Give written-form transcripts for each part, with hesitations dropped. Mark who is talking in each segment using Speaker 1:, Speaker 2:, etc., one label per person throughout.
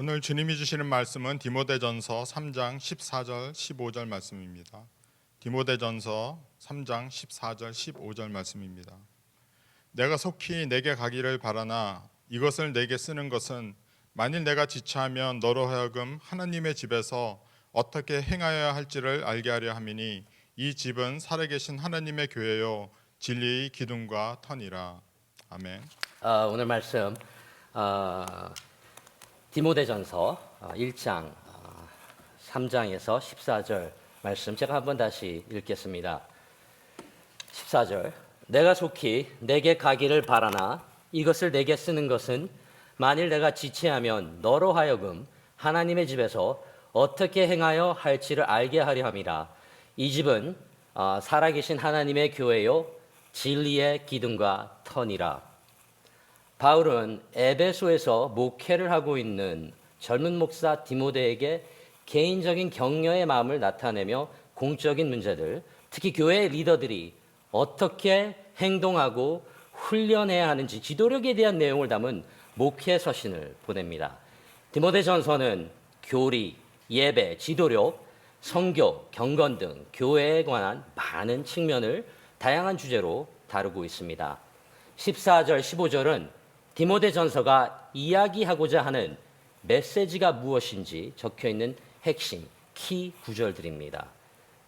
Speaker 1: 오늘 주님이 주시는 말씀은 디모데전서 3장 14절 15절 말씀입니다. 디모데전서 3장 14절 15절 말씀입니다. 내가 속히 내게 가기를 바라나 이것을 내게 쓰는 것은 만일 내가 지체하면 너로 하여금 하나님의 집에서 어떻게 행하여야 할지를 알게 하려 함이니 이 집은 살아계신 하나님의 교회요 진리의 기둥과 터니라. 아멘.
Speaker 2: 오늘 말씀 디모데전서 1장 3장에서 14절 말씀 제가 한번 다시 읽겠습니다. 14절 내가 속히 내게 가기를 바라나 이것을 내게 쓰는 것은 만일 내가 지체하면 너로 하여금 하나님의 집에서 어떻게 행하여 할지를 알게 하려 함이라. 이 집은 살아계신 하나님의 교회요 진리의 기둥과 터니라. 바울은 에베소에서 목회를 하고 있는 젊은 목사 디모데에게 개인적인 격려의 마음을 나타내며 공적인 문제들, 특히 교회 리더들이 어떻게 행동하고 훈련해야 하는지 지도력에 대한 내용을 담은 목회 서신을 보냅니다. 디모데전서는 교리, 예배, 지도력, 선교, 경건 등 교회에 관한 많은 측면을 다양한 주제로 다루고 있습니다. 14절, 15절은 디모데전서가 이야기하고자 하는 메시지가 무엇인지 적혀있는 핵심, 키 구절들입니다.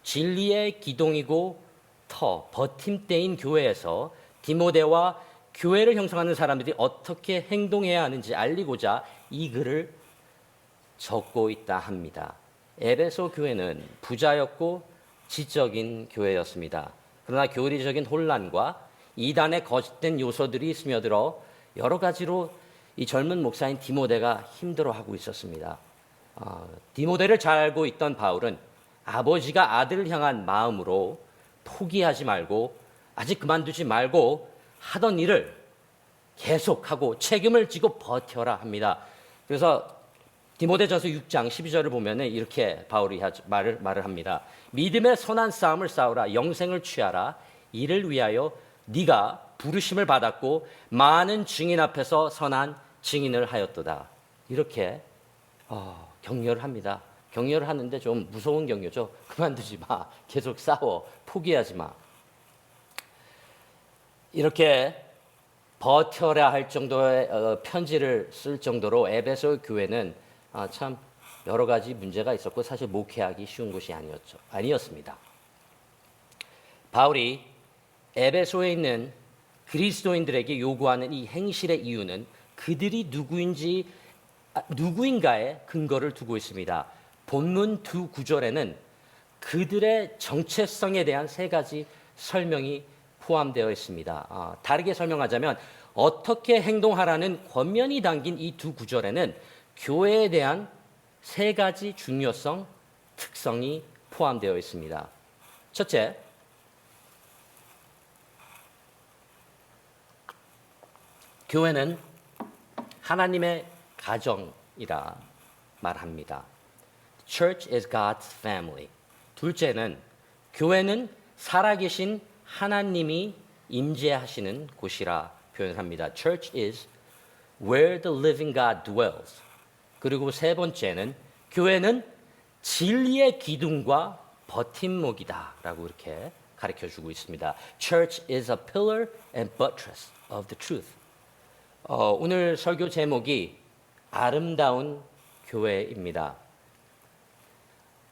Speaker 2: 진리의 기둥이고 버팀대인 교회에서 디모데와 교회를 형성하는 사람들이 어떻게 행동해야 하는지 알리고자 이 글을 적고 있다 합니다. 에베소 교회는 부자였고 지적인 교회였습니다. 그러나 교리적인 혼란과 이단의 거짓된 요소들이 스며들어 여러 가지로 이 젊은 목사인 디모데가 힘들어하고 있었습니다. 디모데를 잘 알고 있던 바울은 아버지가 아들을 향한 마음으로 포기하지 말고 아직 그만두지 말고 하던 일을 계속하고 책임을 지고 버텨라 합니다. 그래서 디모데전서 6장 12절을 보면 이렇게 바울이 말을 합니다. 믿음의 선한 싸움을 싸우라. 영생을 취하라. 이를 위하여 네가 부르심을 받았고 많은 증인 앞에서 선한 증인을 하였도다. 이렇게 격려를 합니다. 격려를 하는데 좀 무서운 격려죠. 그만두지 마. 계속 싸워. 포기하지 마. 이렇게 버텨라 할 정도의 편지를 쓸 정도로 에베소 교회는 참 여러 가지 문제가 있었고 사실 목회하기 쉬운 곳이 아니었습니다. 바울이 에베소에 있는 그리스도인들에게 요구하는 이 행실의 이유는 그들이 누구인가에 근거를 두고 있습니다. 본문 두 구절에는 그들의 정체성에 대한 세 가지 설명이 포함되어 있습니다. 다르게 설명하자면 어떻게 행동하라는 권면이 담긴 이 두 구절에는 교회에 대한 세 가지 중요성, 특성이 포함되어 있습니다. 첫째, 교회는 하나님의 가정이라 말합니다. Church is God's family. 둘째는 교회는 살아계신 하나님이 임재하시는 곳이라 표현합니다. Church is where the living God dwells. 그리고 세 번째는 교회는 진리의 기둥과 버팀목이다 라고 이렇게 가르쳐주고 있습니다. Church is a pillar and buttress of the truth. 오늘 설교 제목이 아름다운 교회입니다.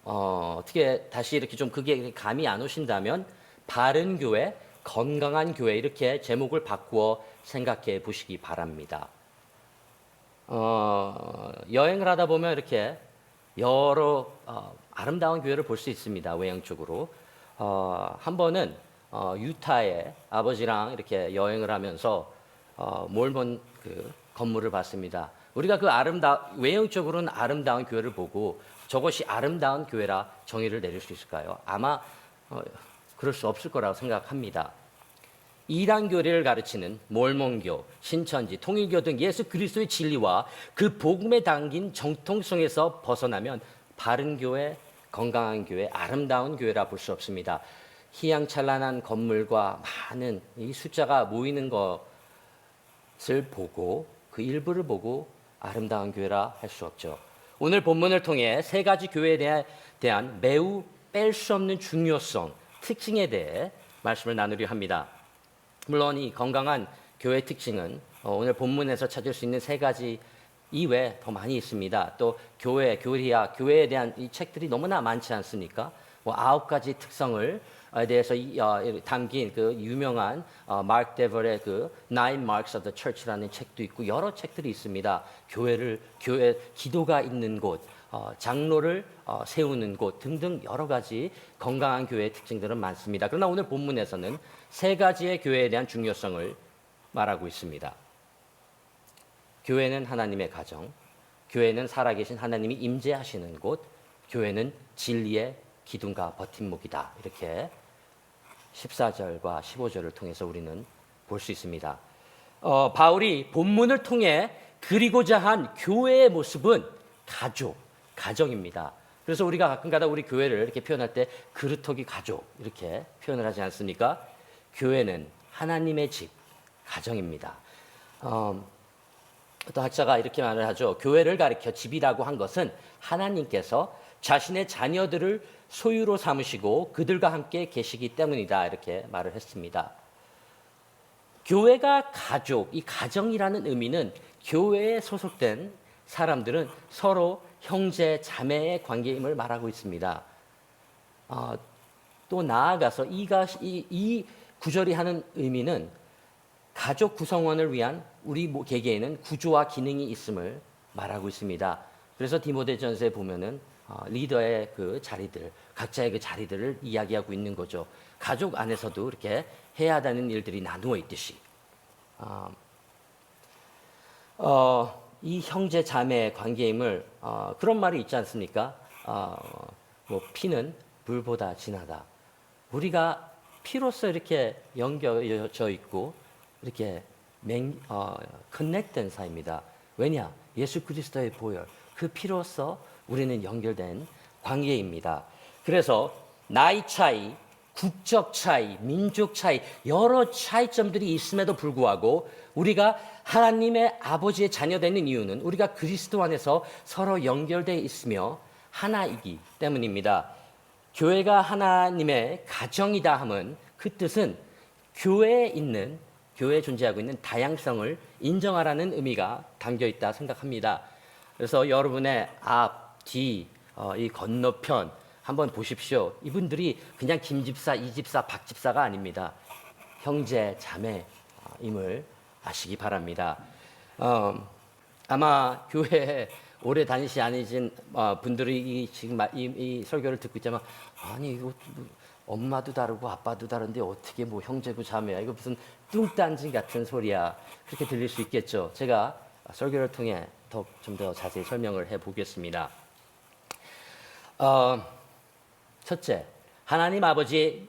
Speaker 2: 어떻게 다시 이렇게 좀 그게 감이 안 오신다면 바른 교회, 건강한 교회 이렇게 제목을 바꾸어 생각해 보시기 바랍니다. 여행을 하다 보면 이렇게 여러 아름다운 교회를 볼 수 있습니다. 외향 쪽으로. 한 번은 유타에 아버지랑 이렇게 여행을 하면서 몰몬 그 건물을 봤습니다. 우리가 그 외형적으로는 아름다운 교회를 보고 저것이 아름다운 교회라 정의를 내릴 수 있을까요? 아마 그럴 수 없을 거라고 생각합니다. 이단 교리를 가르치는 몰몬교, 신천지, 통일교 등 예수 그리스도의 진리와 그 복음에 담긴 정통성에서 벗어나면 바른 교회, 건강한 교회, 아름다운 교회라 볼 수 없습니다. 희양찬란한 건물과 많은 이 숫자가 모이는 것을 보고 그 일부를 보고 아름다운 교회라 할 수 없죠. 오늘 본문을 통해 세 가지 교회에 대한 매우 뺄 수 없는 중요성, 특징에 대해 말씀을 나누려 합니다. 물론 이 건강한 교회 특징은 오늘 본문에서 찾을 수 있는 세 가지 이외에 더 많이 있습니다. 또 교리학, 교회에 대한 이 책들이 너무나 많지 않습니까? 뭐 9가지 특성을 대해서 담긴 그 유명한 마크 데벌의 그 Nine Marks of the Church라는 책도 있고 여러 책들이 있습니다. 교회 기도가 있는 곳, 장로를 세우는 곳 등등 여러 가지 건강한 교회의 특징들은 많습니다. 그러나 오늘 본문에서는 세 가지의 교회에 대한 중요성을 말하고 있습니다. 교회는 하나님의 가정, 교회는 살아계신 하나님이 임재하시는 곳, 교회는 진리의 기둥과 버팀목이다. 이렇게 14절과 15절을 통해서 우리는 볼 수 있습니다. 바울이 본문을 통해 그리고자 한 교회의 모습은 가정입니다. 그래서 우리가 가끔가다 우리 교회를 이렇게 표현할 때 그루터기 가족 이렇게 표현을 하지 않습니까? 교회는 하나님의 집, 가정입니다. 어떤 학자가 이렇게 말을 하죠. 교회를 가리켜 집이라고 한 것은 하나님께서 자신의 자녀들을 소유로 삼으시고 그들과 함께 계시기 때문이다. 이렇게 말을 했습니다. 교회가 가족, 이 가정이라는 의미는 교회에 소속된 사람들은 서로 형제, 자매의 관계임을 말하고 있습니다. 또 나아가서 이 구절이 하는 의미는 가족 구성원을 위한 우리 개개인은 구조와 기능이 있음을 말하고 있습니다. 그래서 디모데전서에 보면은 리더의 그 자리들, 각자의 그 자리들을 이야기하고 있는 거죠. 가족 안에서도 이렇게 해야 하는 일들이 나누어 있듯이 이 형제 자매의 관계임을 그런 말이 있지 않습니까? 뭐 피는 불보다 진하다. 우리가 피로써 이렇게 연결져 있고 이렇게 커넥된 사이입니다. 왜냐? 예수 그리스도의 보혈, 그 피로써 우리는 연결된 관계입니다. 그래서 나이 차이, 국적 차이, 민족 차이, 여러 차이점들이 있음에도 불구하고 우리가 하나님의 아버지의 자녀되는 이유는 우리가 그리스도 안에서 서로 연결되어 있으며 하나이기 때문입니다. 교회가 하나님의 가정이다 함은 그 뜻은 교회에 존재하고 있는 다양성을 인정하라는 의미가 담겨 있다 생각합니다. 그래서 여러분의 앞, 뒤, 이 건너편 한번 보십시오. 이분들이 그냥 김 집사, 이 집사, 박 집사가 아닙니다. 형제, 자매임을 아시기 바랍니다. 아마 교회에 오래 다니시 아니신 분들이 지금 이 설교를 듣고 있자면 아니 이거 엄마도 다르고 아빠도 다른데 어떻게 뭐 형제고 자매야 이거 무슨 뚱딴지 같은 소리야 그렇게 들릴 수 있겠죠. 제가 설교를 통해 좀 더 자세히 설명을 해보겠습니다. 첫째, 하나님 아버지의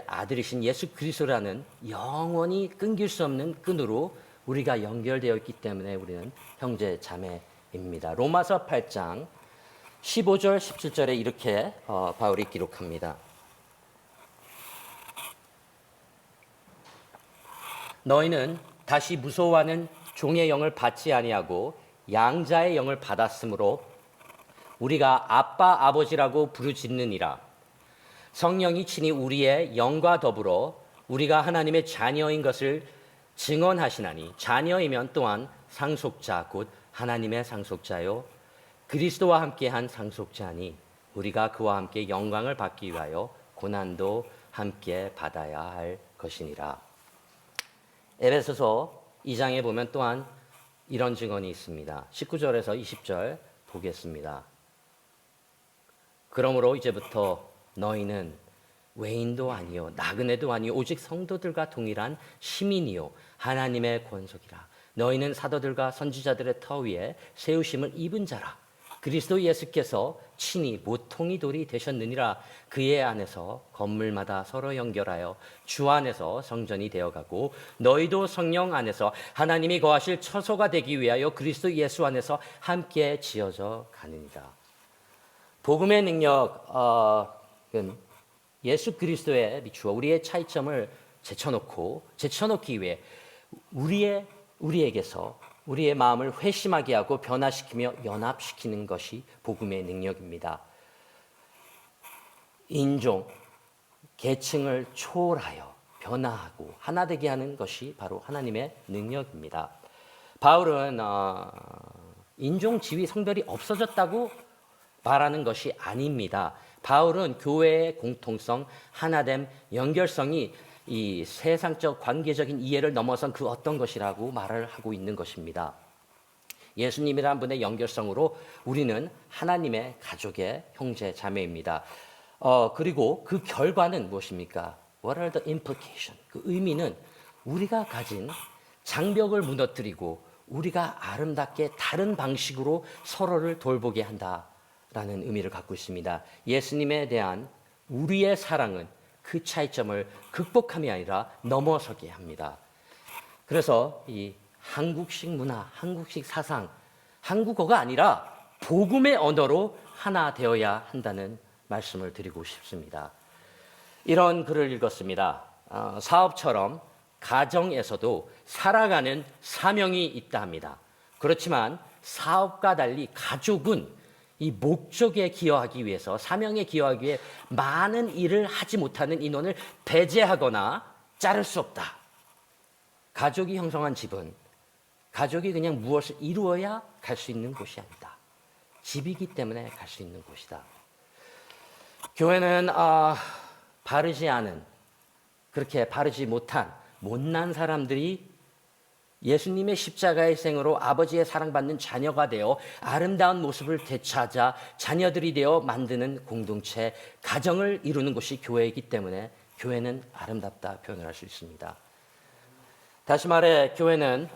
Speaker 2: 아들이신 예수 그리스도라는 영원히 끊길 수 없는 끈으로 우리가 연결되어 있기 때문에 우리는 형제 자매입니다. 로마서 8장 15절 17절에 이렇게 바울이 기록합니다. 너희는 다시 무서워하는 종의 영을 받지 아니하고 양자의 영을 받았으므로 우리가 아빠 아버지라고 부르짖느니라. 성령이 친히 우리의 영과 더불어 우리가 하나님의 자녀인 것을 증언하시나니 자녀이면 또한 상속자 곧 하나님의 상속자요 그리스도와 함께한 상속자니 우리가 그와 함께 영광을 받기 위하여 고난도 함께 받아야 할 것이니라. 에베소서 2장에 보면 또한 이런 증언이 있습니다. 19절에서 20절 보겠습니다. 그러므로 이제부터 너희는 외인도 아니요 나그네도 아니요 오직 성도들과 동일한 시민이요 하나님의 권속이라. 너희는 사도들과 선지자들의 터 위에 세우심을 입은 자라. 그리스도 예수께서 친히 모퉁이 돌이 되셨느니라. 그의 안에서 건물마다 서로 연결하여 주 안에서 성전이 되어가고 너희도 성령 안에서 하나님이 거하실 처소가 되기 위하여 그리스도 예수 안에서 함께 지어져 가느니라. 복음의 능력은 예수 그리스도에 비추어 우리의 차이점을 제쳐놓기 위해 우리에게서 우리의 마음을 회심하게 하고 변화시키며 연합시키는 것이 복음의 능력입니다. 인종, 계층을 초월하여 변화하고 하나 되게 하는 것이 바로 하나님의 능력입니다. 바울은 인종, 지위, 성별이 없어졌다고 말하는 것이 아닙니다. 바울은 교회의 공통성, 하나됨, 연결성이 이 세상적 관계적인 이해를 넘어선 그 어떤 것이라고 말을 하고 있는 것입니다. 예수님이란 분의 연결성으로 우리는 하나님의 가족의 형제 자매입니다. 그리고 그 결과는 무엇입니까? What are the implications? 그 의미는 우리가 가진 장벽을 무너뜨리고 우리가 아름답게 다른 방식으로 서로를 돌보게 한다라는 의미를 갖고 있습니다. 예수님에 대한 우리의 사랑은 그 차이점을 극복함이 아니라 넘어서게 합니다. 그래서 이 한국식 문화, 한국식 사상, 한국어가 아니라 복음의 언어로 하나 되어야 한다는 말씀을 드리고 싶습니다. 이런 글을 읽었습니다. 사업처럼 가정에서도 살아가는 사명이 있다 합니다. 그렇지만 사업과 달리 가족은 이 목적에 기여하기 위해서, 사명에 기여하기 위해 많은 일을 하지 못하는 인원을 배제하거나 자를 수 없다. 가족이 형성한 집은 가족이 그냥 무엇을 이루어야 갈 수 있는 곳이 아니다. 집이기 때문에 갈 수 있는 곳이다. 교회는 바르지 않은, 그렇게 바르지 못한 못난 사람들이 예수님의 십자가의 생으로 아버지의 사랑받는 자녀가 되어 아름다운 모습을 되찾아 자녀들이 되어 만드는 공동체, 가정을 이루는 곳이 교회이기 때문에 교회는 아름답다 표현을 할 수 있습니다. 다시 말해 교회는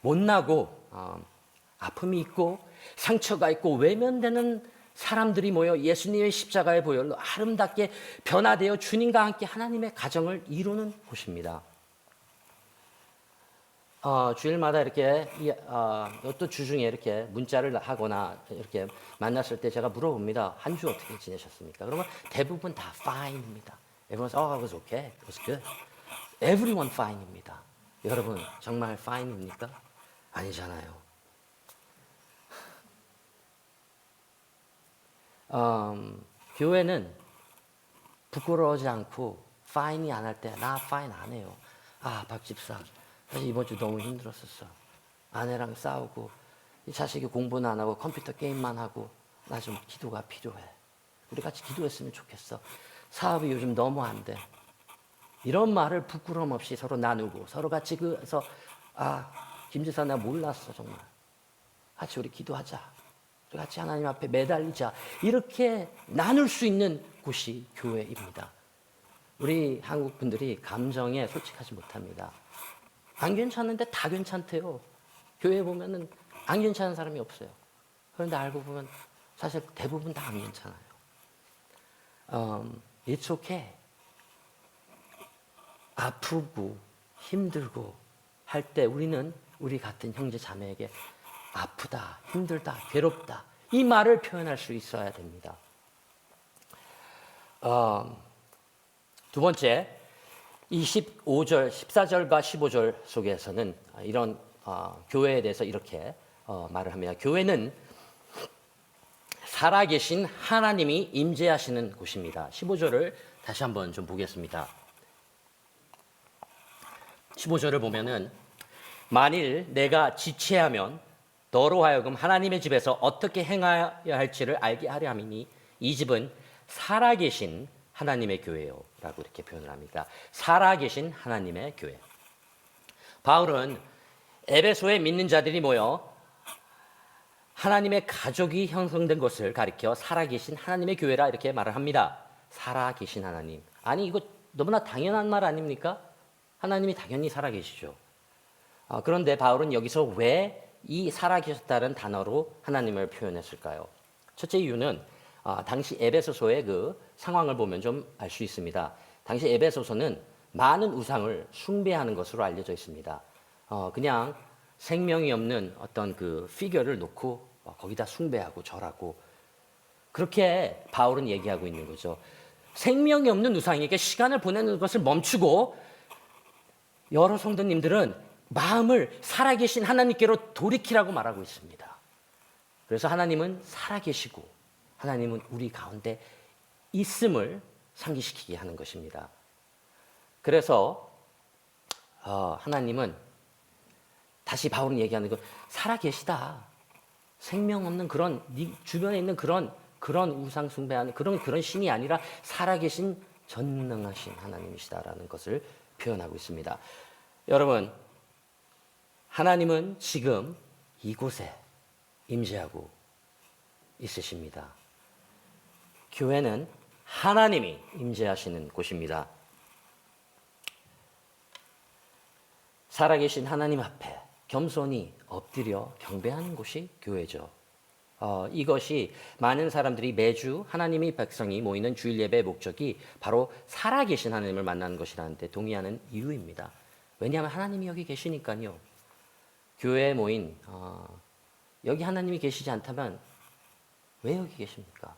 Speaker 2: 못나고 아픔이 있고 상처가 있고 외면되는 사람들이 모여 예수님의 십자가의 보혈로 아름답게 변화되어 주님과 함께 하나님의 가정을 이루는 곳입니다. 주일마다 이렇게 또 주중에 이렇게 문자를 하거나 이렇게 만났을 때 제가 물어봅니다. 한 주 어떻게 지내셨습니까? 그러면 대부분 다 fine입니다. Everyone says, it was okay, it was good. Everyone fine입니다. 여러분 정말 fine입니까? 아니잖아요. 교회는 부끄러워하지 않고 fine이 안 할 때 나 fine 안 해요. 박 집사 사실 이번 주 너무 힘들었었어. 아내랑 싸우고 이 자식이 공부는 안 하고 컴퓨터 게임만 하고 나 좀 기도가 필요해. 우리 같이 기도했으면 좋겠어. 사업이 요즘 너무 안 돼. 이런 말을 부끄러움 없이 서로 나누고 서로 같이 그래서 김지사 나 몰랐어 정말. 같이 우리 기도하자. 우리 같이 하나님 앞에 매달리자. 이렇게 나눌 수 있는 곳이 교회입니다. 우리 한국 분들이 감정에 솔직하지 못합니다. 안 괜찮은데 다 괜찮대요. 교회에 보면은 안 괜찮은 사람이 없어요. 그런데 알고 보면 사실 대부분 다 안 괜찮아요. It's okay. 아프고 힘들고 할 때 우리는 우리 같은 형제 자매에게 아프다, 힘들다, 괴롭다 이 말을 표현할 수 있어야 됩니다. 두 번째, 25절, 14절과 15절 속에서는 이런 교회에 대해서 이렇게 말을 합니다. 교회는 살아계신 하나님이 임재하시는 곳입니다. 15절을 다시 한번 좀 보겠습니다. 15절을 보면은 만일 내가 지체하면 너로 하여금 하나님의 집에서 어떻게 행하여야 할지를 알게 하려 함이니 이 집은 살아계신 하나님의 교회요 라고 이렇게 표현을 합니다. 살아계신 하나님의 교회. 바울은 에베소에 믿는 자들이 모여 하나님의 가족이 형성된 것을 가리켜 살아계신 하나님의 교회라 이렇게 말을 합니다. 살아계신 하나님. 아니 이거 너무나 당연한 말 아닙니까? 하나님이 당연히 살아계시죠. 그런데 바울은 여기서 왜 이 살아계셨다는 단어로 하나님을 표현했을까요? 첫째 이유는 당시 에베소서의 그 상황을 보면 좀 알 수 있습니다. 당시 에베소서는 많은 우상을 숭배하는 것으로 알려져 있습니다. 그냥 생명이 없는 어떤 그 피겨를 놓고 거기다 숭배하고 절하고 그렇게 바울은 얘기하고 있는 거죠. 생명이 없는 우상에게 시간을 보내는 것을 멈추고 여러 성도님들은 마음을 살아계신 하나님께로 돌이키라고 말하고 있습니다. 그래서 하나님은 살아계시고 하나님은 우리 가운데 있음을 상기시키게 하는 것입니다. 그래서 하나님은 다시 바울은 얘기하는 거 살아계시다. 생명 없는 그런 네 주변에 있는 그런 우상 숭배하는 그런 신이 아니라 살아계신 전능하신 하나님이시다라는 것을 표현하고 있습니다. 여러분, 하나님은 지금 이곳에 임재하고 있으십니다. 교회는 하나님이 임재하시는 곳입니다. 살아계신 하나님 앞에 겸손히 엎드려 경배하는 곳이 교회죠. 이것이 많은 사람들이 매주 하나님의 백성이 모이는 주일 예배의 목적이 바로 살아계신 하나님을 만나는 것이라는데 동의하는 이유입니다. 왜냐하면 하나님이 여기 계시니까요. 교회에 모인 여기 하나님이 계시지 않다면 왜 여기 계십니까?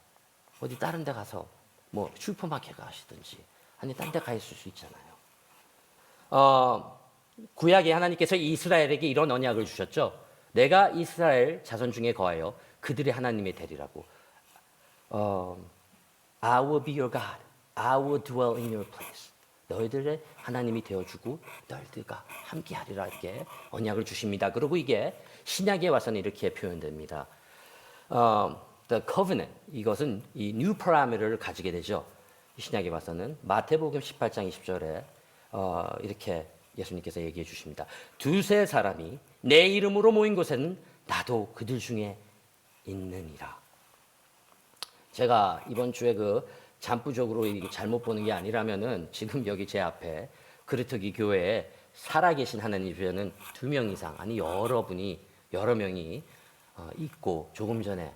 Speaker 2: 어디 다른 데 가서 뭐 슈퍼마켓 가시든지 아니 딴 데 가 있을 수 있잖아요. 구약에 하나님께서 이스라엘에게 이런 언약을 주셨죠. 내가 이스라엘 자손 중에 거하여 그들의 하나님이 되리라고. I will be your God. I will dwell in your place. 너희들의 하나님이 되어주고 너희들과 함께하리라 이렇게 언약을 주십니다. 그리고 이게 신약에 와서는 이렇게 표현됩니다. The covenant, 이것은 이 new parameter를 가지게 되죠. 신약에 와서는 마태복음 18장 20절에 이렇게 예수님께서 얘기해 주십니다. 두세 사람이 내 이름으로 모인 곳에는 나도 그들 중에 있느니라. 제가 이번 주에 잠부적으로 잘못 보는 게 아니라면은 지금 여기 제 앞에 그르트기 교회에 살아계신 하나님 주에는 2명 이상, 아니 여러 명이 있고 조금 전에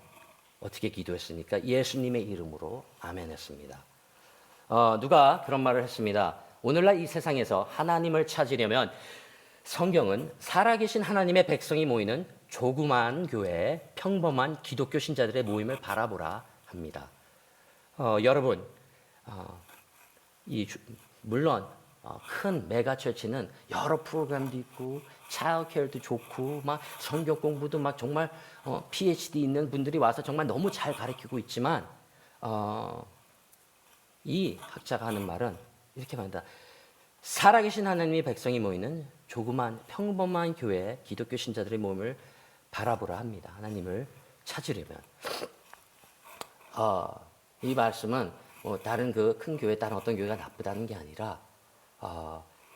Speaker 2: 어떻게 기도했습니까? 예수님의 이름으로 아멘했습니다. 누가 그런 말을 했습니다. 오늘날 이 세상에서 하나님을 찾으려면 성경은 살아계신 하나님의 백성이 모이는 조그만 교회에 평범한 기독교 신자들의 모임을 바라보라 합니다. 여러분, 물론 큰 메가처치는 여러 프로그램도 있고 차일드케어도 좋고 막 성경 공부도 막 정말 PhD 있는 분들이 와서 정말 너무 잘 가르치고 있지만 이 학자가 하는 말은 이렇게 말한다. 살아계신 하나님의 백성이 모이는 조그만 평범한 교회 기독교 신자들의 모임을 바라보라 합니다. 하나님을 찾으려면. 이 말씀은 다른 큰 교회, 다른 어떤 교회가 나쁘다는 게 아니라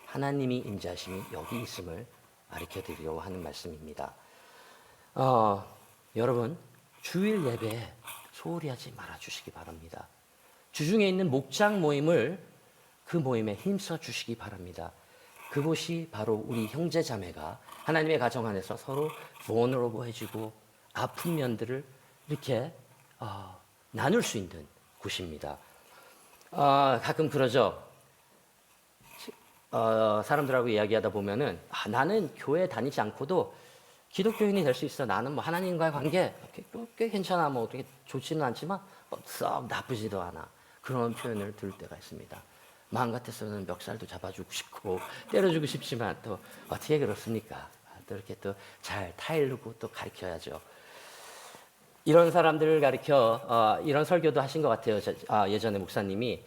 Speaker 2: 하나님이 임재하심이 여기 있음을 가르쳐 드리려고 하는 말씀입니다. 여러분, 주일 예배에 소홀히 하지 말아 주시기 바랍니다. 주중에 있는 목장 모임을 그 모임에 힘써 주시기 바랍니다. 그곳이 바로 우리 형제 자매가 하나님의 가정 안에서 서로 vulnerable해지고 아픈 면들을 이렇게 나눌 수 있는 곳입니다. 가끔 그러죠. 사람들하고 이야기하다 보면은 나는 교회 다니지 않고도 기독교인이 될 수 있어. 나는 뭐 하나님과의 관계 꽤 괜찮아. 뭐 어떻게 좋지는 않지만 썩 나쁘지도 않아. 그런 표현을 들을 때가 있습니다. 마음 같아서는 멱살도 잡아주고 싶고 때려주고 싶지만 또 어떻게 그렇습니까? 또 이렇게 또 잘 타일르고 또 가르쳐야죠. 이런 사람들을 가르쳐 이런 설교도 하신 것 같아요. 예전에 목사님이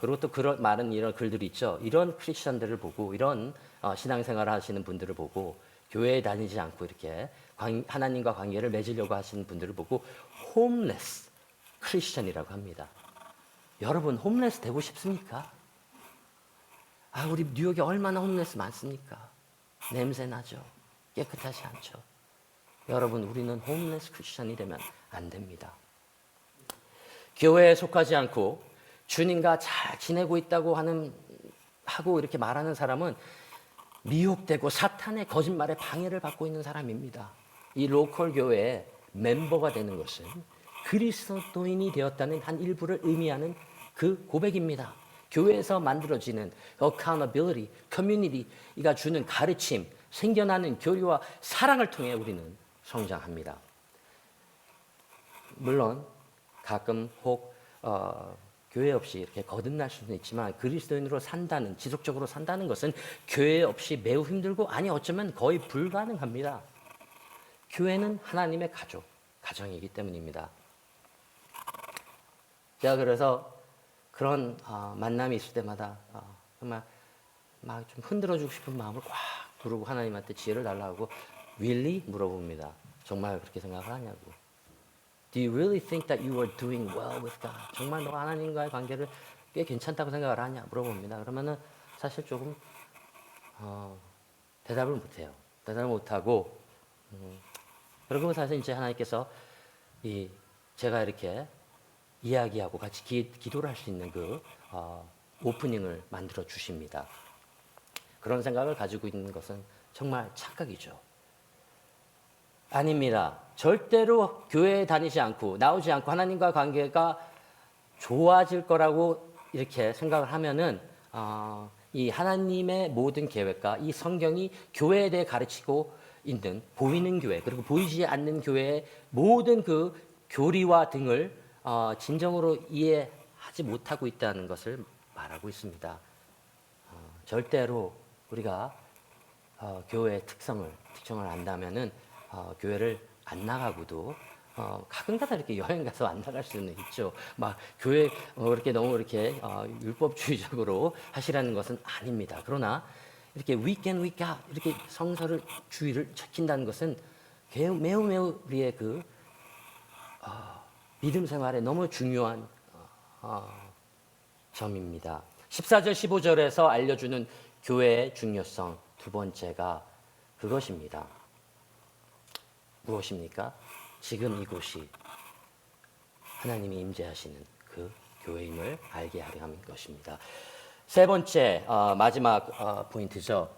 Speaker 2: 그리고 또 그런 많은 이런 글들이 있죠. 이런 크리스천들을 보고 이런 신앙생활을 하시는 분들을 보고 교회에 다니지 않고 이렇게 하나님과 관계를 맺으려고 하시는 분들을 보고 홈레스 크리스천이라고 합니다. 여러분 홈레스 되고 싶습니까? 우리 뉴욕에 얼마나 홈레스 많습니까? 냄새 나죠. 깨끗하지 않죠. 여러분 우리는 홈레스 크리스천이 되면 안 됩니다. 교회에 속하지 않고 주님과 잘 지내고 있다고 하고 이렇게 말하는 사람은 미혹되고 사탄의 거짓말에 방해를 받고 있는 사람입니다. 이 로컬 교회의 멤버가 되는 것은 그리스도인이 되었다는 한 일부를 의미하는 그 고백입니다. 교회에서 만들어지는 accountability, 커뮤니티가 주는 가르침, 생겨나는 교류와 사랑을 통해 우리는 성장합니다. 물론 가끔 혹 교회 없이 이렇게 거듭날 수는 있지만 그리스도인으로 산다는, 지속적으로 산다는 것은 교회 없이 매우 힘들고, 아니 어쩌면 거의 불가능합니다. 교회는 하나님의 가정이기 때문입니다. 제가 그래서 그런 만남이 있을 때마다 정말 막 좀 흔들어주고 싶은 마음을 꽉 부르고 하나님한테 지혜를 달라고 really 물어봅니다. 정말 그렇게 생각을 하냐고. Do you really think that you are doing well with God? 정말 너 하나님과의 관계를 꽤 괜찮다고 생각을 하냐 물어봅니다. 그러면은 사실 조금 대답을 못해요. 대답을 못하고 그리고 사실 이제 하나님께서 제가 이렇게 이야기하고 같이 기도를 할 수 있는 그 오프닝을 만들어 주십니다. 그런 생각을 가지고 있는 것은 정말 착각이죠. 아닙니다. 절대로 교회에 다니지 않고 나오지 않고 하나님과 관계가 좋아질 거라고 이렇게 생각을 하면은 이 하나님의 모든 계획과 이 성경이 교회에 대해 가르치고 있는 보이는 교회 그리고 보이지 않는 교회의 모든 그 교리와 등을 진정으로 이해하지 못하고 있다는 것을 말하고 있습니다. 절대로 우리가 교회의 특성을 안다면은 교회를 안 나가고도 가끔가다 이렇게 여행 가서 안 나갈 수는 있죠. 막 교회 이렇게 너무 이렇게 율법주의적으로 하시라는 것은 아닙니다. 그러나 이렇게 week in week out 이렇게 성서를 주의를 지킨다는 것은 매우 우리의 그 믿음 생활에 너무 중요한 점입니다. 14절 15절에서 알려주는 교회의 중요성 두 번째가 그것입니다. 무엇입니까? 지금 이곳이 하나님이 임재하시는 그 교회임을 알게 하려 하는 것입니다. 세 번째 마지막 포인트죠.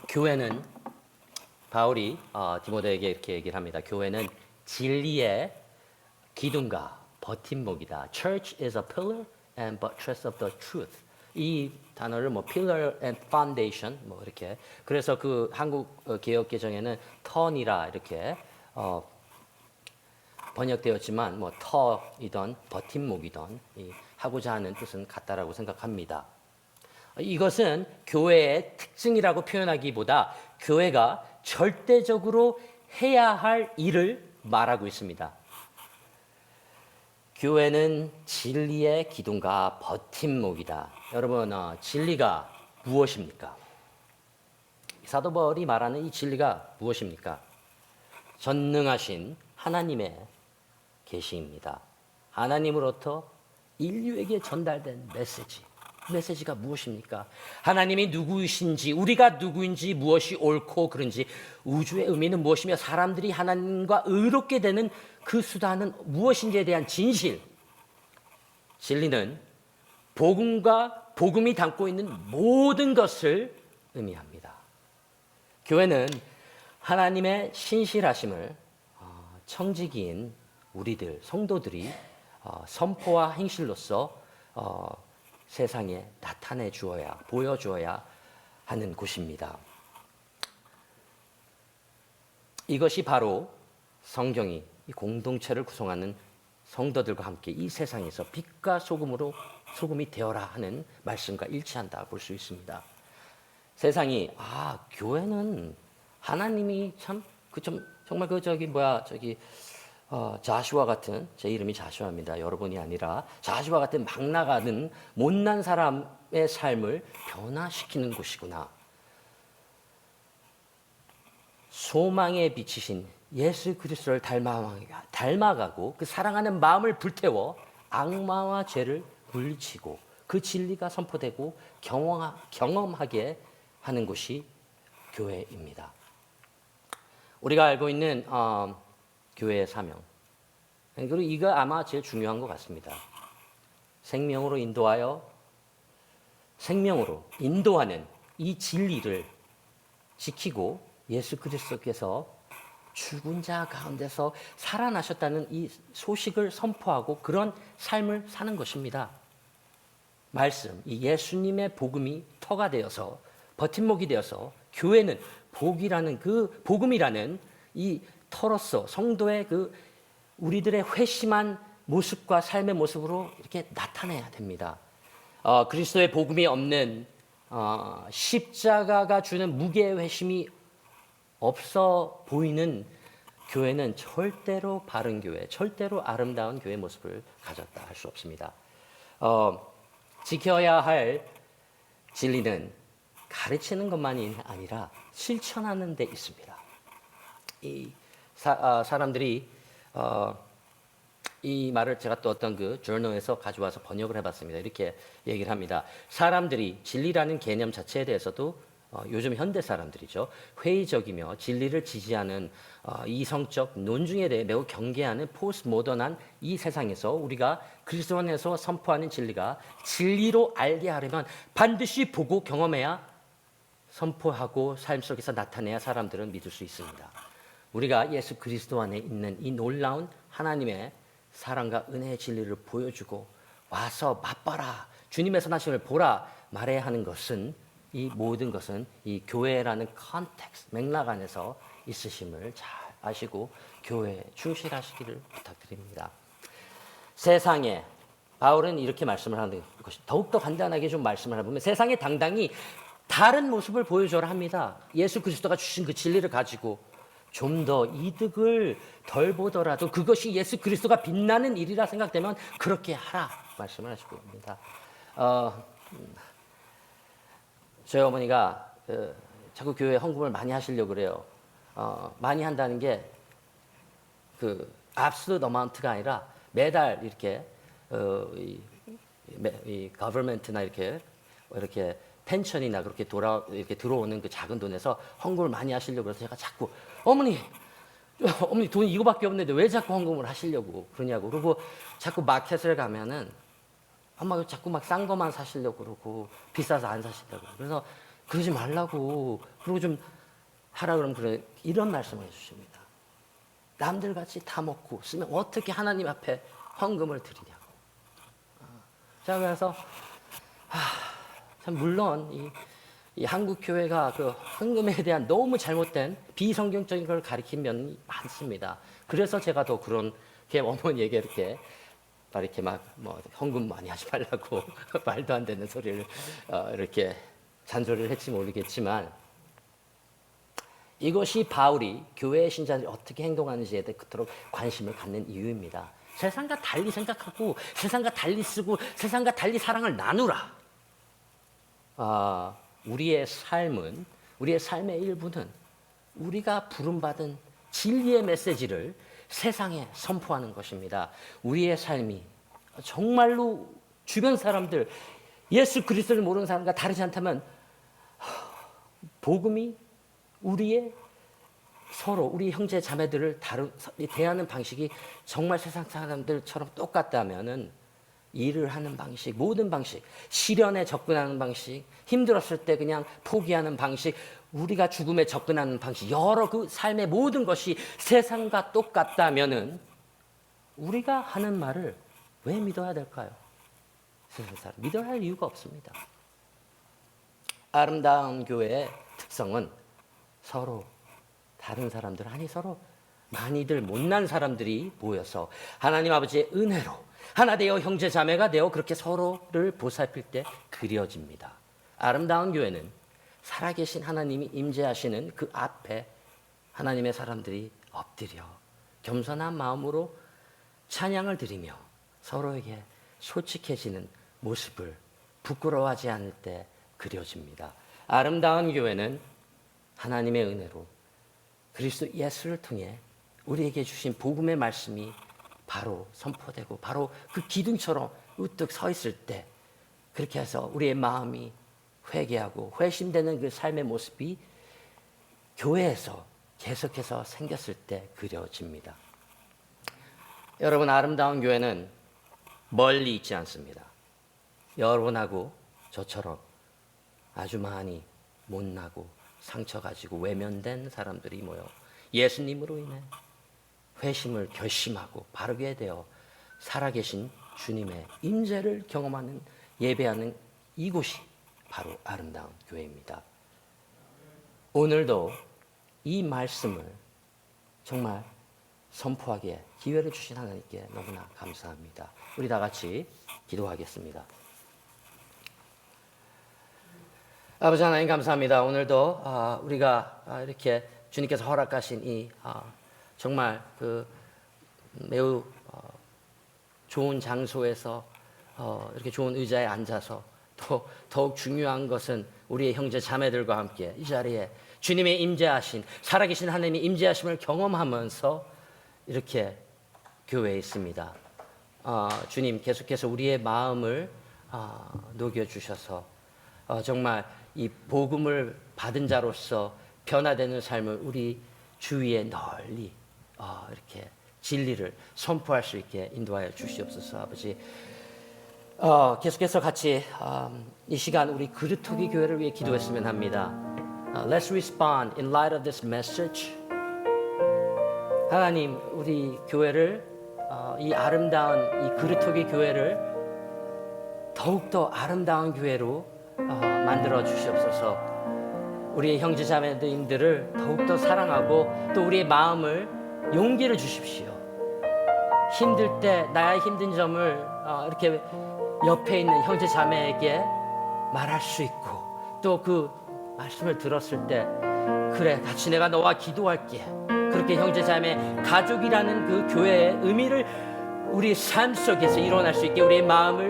Speaker 2: 교회는 바울이 디모데에게 이렇게 얘기를 합니다. 교회는 진리의 기둥과 버팀목이다. Church is a pillar and buttress of the truth. 이 단어를 뭐 pillar and foundation 뭐 이렇게 그래서 그 한국 개역 개정에는 턴이라 이렇게 번역되었지만 뭐 터이던 버팀목이던 하고자 하는 뜻은 같다라고 생각합니다. 이것은 교회의 특징이라고 표현하기보다 교회가 절대적으로 해야 할 일을 말하고 있습니다. 교회는 진리의 기둥과 버팀목이다. 여러분, 진리가 무엇입니까? 사도 바울이 말하는 이 진리가 무엇입니까? 전능하신 하나님의 계시입니다. 하나님으로부터 인류에게 전달된 메시지가 무엇입니까? 하나님이 누구이신지, 우리가 누구인지, 무엇이 옳고 그른지, 우주의 의미는 무엇이며 사람들이 하나님과 의롭게 되는 그 수단은 무엇인지에 대한 진실. 진리는 복음과 복음이 담고 있는 모든 것을 의미합니다. 교회는 하나님의 신실하심을 청지기인 우리들, 성도들이 선포와 행실로서 세상에 나타내 주어야, 보여주어야 하는 곳입니다. 이것이 바로 성경이 이 공동체를 구성하는 성도들과 함께 이 세상에서 빛과 소금이 되어라 하는 말씀과 일치한다 볼 수 있습니다. 세상이 교회는 하나님이 정말 자슈아 같은, 제 이름이 자슈아입니다. 여러분이 아니라 자슈아 같은 막 나가는 못난 사람의 삶을 변화시키는 곳이구나. 소망의 빛이신 예수 그리스도를 닮아가고 그 사랑하는 마음을 불태워 악마와 죄를 물리치고 그 진리가 선포되고 경험하게 하는 곳이 교회입니다. 우리가 알고 있는 교회의 사명, 그리고 이거 아마 제일 중요한 것 같습니다. 생명으로 인도하는 이 진리를 지키고 예수 그리스도께서 죽은 자 가운데서 살아나셨다는 이 소식을 선포하고 그런 삶을 사는 것입니다. 말씀, 이 예수님의 복음이 터가 되어서 버팀목이 되어서 교회는 복음이라는 이 터로서 성도의 그 우리들의 회심한 모습과 삶의 모습으로 이렇게 나타내야 됩니다. 그리스도의 복음이 없는 십자가가 주는 무게의 회심이 없어 보이는 교회는 절대로 바른 교회, 절대로 아름다운 교회 모습을 가졌다 할 수 없습니다. 지켜야 할 진리는 가르치는 것만이 아니라 실천하는 데 있습니다. 사람들이 이 말을 제가 또 어떤 그 저널에서 가져와서 번역을 해봤습니다. 이렇게 얘기를 합니다. 사람들이 진리라는 개념 자체에 대해서도 요즘 현대 사람들이죠. 회의적이며 진리를 지지하는 이성적 논중에 대해 매우 경계하는 포스트 모던한 이 세상에서 우리가 그리스도 안에서 선포하는 진리가 진리로 알게 하려면 반드시 보고 경험해야 선포하고 삶 속에서 나타내야 사람들은 믿을 수 있습니다. 우리가 예수 그리스도 안에 있는 이 놀라운 하나님의 사랑과 은혜의 진리를 보여주고 와서 맛봐라, 주님의 선하심을 보라 말해야 하는 것은, 이 모든 것은 이 교회라는 컨텍스트, 맥락 안에서 있으심을 잘 아시고 교회에 충실하시기를 부탁드립니다. 세상에, 바울은 이렇게 말씀을 하는 것이 더욱더 간단하게 좀 말씀을 해보면, 세상에 당당히 다른 모습을 보여줘라 합니다. 예수 그리스도가 주신 그 진리를 가지고 좀 더 이득을 덜 보더라도 그것이 예수 그리스도가 빛나는 일이라 생각되면 그렇게 하라 말씀을 하시고 있습니다. 저희 어머니가 자꾸 교회 헌금을 많이 하시려고 그래요. 많이 한다는 게 그 absolute amount가 아니라 매달 이렇게 이 government나 이렇게 펜션이나 그렇게 이렇게 들어오는 그 작은 돈에서 헌금을 많이 하시려고 해서 제가 자꾸 어머니 돈이 이거밖에 없는데 왜 자꾸 헌금을 하시려고 그러냐고. 그리고 자꾸 마켓을 가면은 엄마가 자꾸 막 싼 거만 사시려고 그러고 비싸서 안 사시려고. 그래서 그러지 말라고. 그리고 좀 하라 그러면 그래. 이런 말씀을 해주십니다. 남들 같이 다 먹고 쓰면 어떻게 하나님 앞에 헌금을 드리냐고. 자, 그래서 참 물론 이 한국 교회가 그 헌금에 대한 너무 잘못된 비성경적인 걸 가리킨 면이 많습니다. 그래서 제가 더 그렇게 어머니에게 이렇게 막 뭐 헌금 많이 하지 말라고 말도 안 되는 소리를 이렇게 잔소리를 했지 모르겠지만, 이것이 바울이 교회의 신자들이 어떻게 행동하는지에 대해 그토록 관심을 갖는 이유입니다. 세상과 달리 생각하고 세상과 달리 쓰고 세상과 달리 사랑을 나누라. 우리의 삶의 일부는 우리가 부름받은 진리의 메시지를 세상에 선포하는 것입니다. 우리의 삶이 정말로 주변 사람들, 예수 그리스도를 모르는 사람과 다르지 않다면 복음이 우리 형제 자매들을 대하는 방식이 정말 세상 사람들처럼 똑같다면은 일을 하는 방식, 모든 방식, 시련에 접근하는 방식, 힘들었을 때 그냥 포기하는 방식, 우리가 죽음에 접근하는 방식, 여러 그 삶의 모든 것이 세상과 똑같다면은 우리가 하는 말을 왜 믿어야 될까요? 세상 사람 믿어야 할 이유가 없습니다. 아름다운 교회의 특성은 서로 다른 사람들, 서로 많이들 못난 사람들이 모여서 하나님 아버지의 은혜로 하나 되어 형제 자매가 되어 그렇게 서로를 보살필 때 그려집니다. 아름다운 교회는 살아계신 하나님이 임재하시는 그 앞에 하나님의 사람들이 엎드려 겸손한 마음으로 찬양을 드리며 서로에게 솔직해지는 모습을 부끄러워하지 않을 때 그려집니다. 아름다운 교회는 하나님의 은혜로 그리스도 예수를 통해 우리에게 주신 복음의 말씀이 바로 선포되고 바로 그 기둥처럼 우뚝 서 있을 때, 그렇게 해서 우리의 마음이 회개하고 회심되는 그 삶의 모습이 교회에서 계속해서 생겼을 때 그려집니다. 여러분, 아름다운 교회는 멀리 있지 않습니다. 여러분하고 저처럼 아주 많이 못나고 상처 가지고 외면된 사람들이 모여 예수님으로 인해 회심을 결심하고 바르게 되어 살아계신 주님의 임재를 경험하는, 예배하는 이곳이 바로 아름다운 교회입니다. 오늘도 이 말씀을 정말 선포하기에 기회를 주신 하나님께 너무나 감사합니다. 우리 다 같이 기도하겠습니다. 아버지 하나님 감사합니다. 오늘도 우리가 이렇게 주님께서 허락하신 이 정말 그 매우 좋은 장소에서 이렇게 좋은 의자에 앉아서 또 더욱 중요한 것은 우리의 형제 자매들과 함께 이 자리에 주님의 임재하신 살아계신 하나님의 임재하심을 경험하면서 이렇게 교회에 있습니다. 주님 계속해서 우리의 마음을 녹여주셔서 정말 이 복음을 받은 자로서 변화되는 삶을 우리 주위에 널리 이렇게 진리를 선포할 수 있게 인도하여 주시옵소서. 아버지 계속해서 같이 이 시간 우리 그루터기 교회를 위해 기도했으면 합니다. Let's respond in light of this message. 하나님 우리 교회를 이 아름다운 이 그루터기 교회를 더욱더 아름다운 교회로 만들어 주시옵소서. 우리의 형제 자매님들을 더욱더 사랑하고 또 우리의 마음을 용기를 주십시오. 힘들 때 나의 힘든 점을 이렇게 옆에 있는 형제 자매에게 말할 수 있고 또 그 말씀을 들었을 때 그래 같이 내가 너와 기도할게. 그렇게 형제 자매 가족이라는 그 교회의 의미를 우리 삶 속에서 일어날 수 있게 우리의 마음을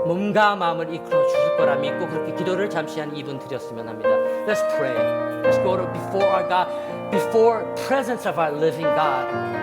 Speaker 2: 몸과 마음을 이끌어 주실 거라 믿고 그렇게 기도를 잠시 한 2분 드렸으면 합니다. Let's pray. Let's go to before our God, before presence of our living God.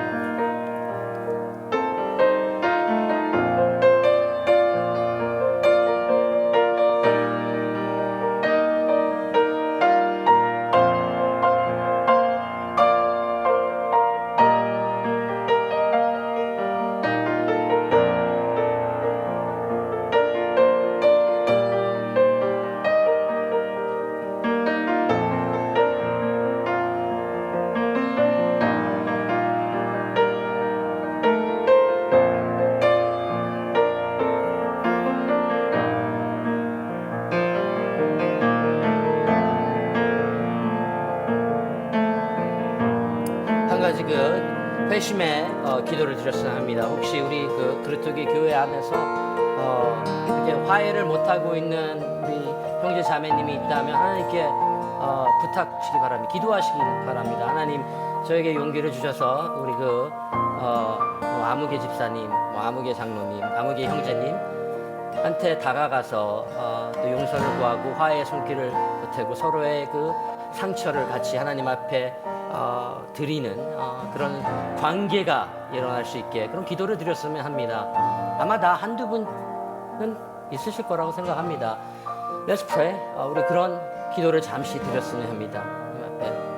Speaker 2: 가지 그 회심의 기도를 드렸어야 합니다. 혹시 우리 그 그루터기 교회 안에서 이렇게 화해를 못하고 있는 우리 형제 자매님이 있다면 하나님께 부탁하시기 바랍니다. 기도하시기 바랍니다. 하나님 저에게 용기를 주셔서 우리 그 아무개 집사님, 아무개 장로님, 아무개 형제님 한테 다가가서 또 용서를 구하고 화해의 손길을 보태고 서로의 그 상처를 같이 하나님 앞에 드리는 그런 관계가 일어날 수 있게 그런 기도를 드렸으면 합니다. 아마 다 한두 분은 있으실 거라고 생각합니다. Let's pray. 우리 그런 기도를 잠시 드렸으면 합니다. 하나님 앞에.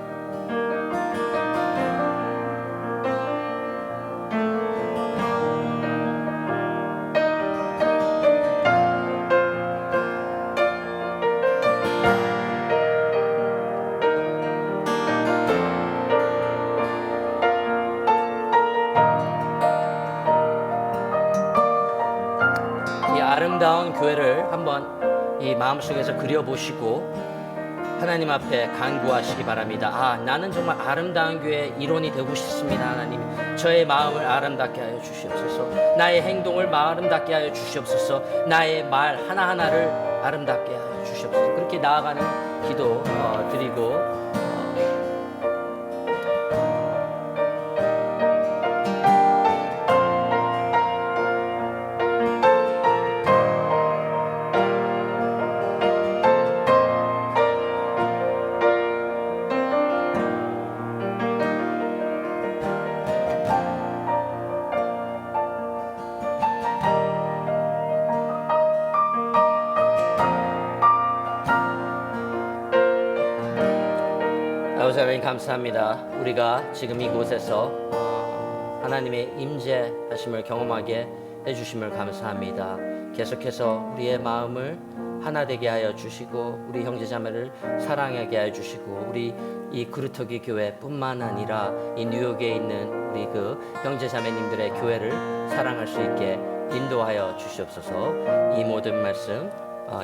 Speaker 2: 아름다운 교회를 한번 이 마음속에서 그려보시고 하나님 앞에 간구하시기 바랍니다. 나는 정말 아름다운 교회의 일원이 되고 싶습니다. 하나님 저의 마음을 아름답게 하여 주시옵소서. 나의 행동을 아름답게 하여 주시옵소서. 나의 말 하나하나를 아름답게 하여 주시옵소서. 그렇게 나아가는 기도 드리고 아버지 하나님 감사합니다. 우리가 지금 이곳에서 하나님의 임재하심을 경험하게 해주심을 감사합니다. 계속해서 우리의 마음을 하나 되게 하여 주시고 우리 형제자매를 사랑하게 하여 주시고 우리 이 그루터기 교회뿐만 아니라 이 뉴욕에 있는 우리 그 형제자매님들의 교회를 사랑할 수 있게 인도하여 주시옵소서. 이 모든 말씀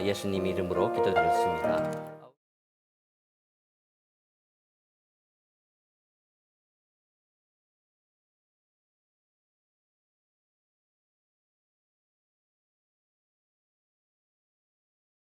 Speaker 2: 예수님 이름으로 기도드렸습니다.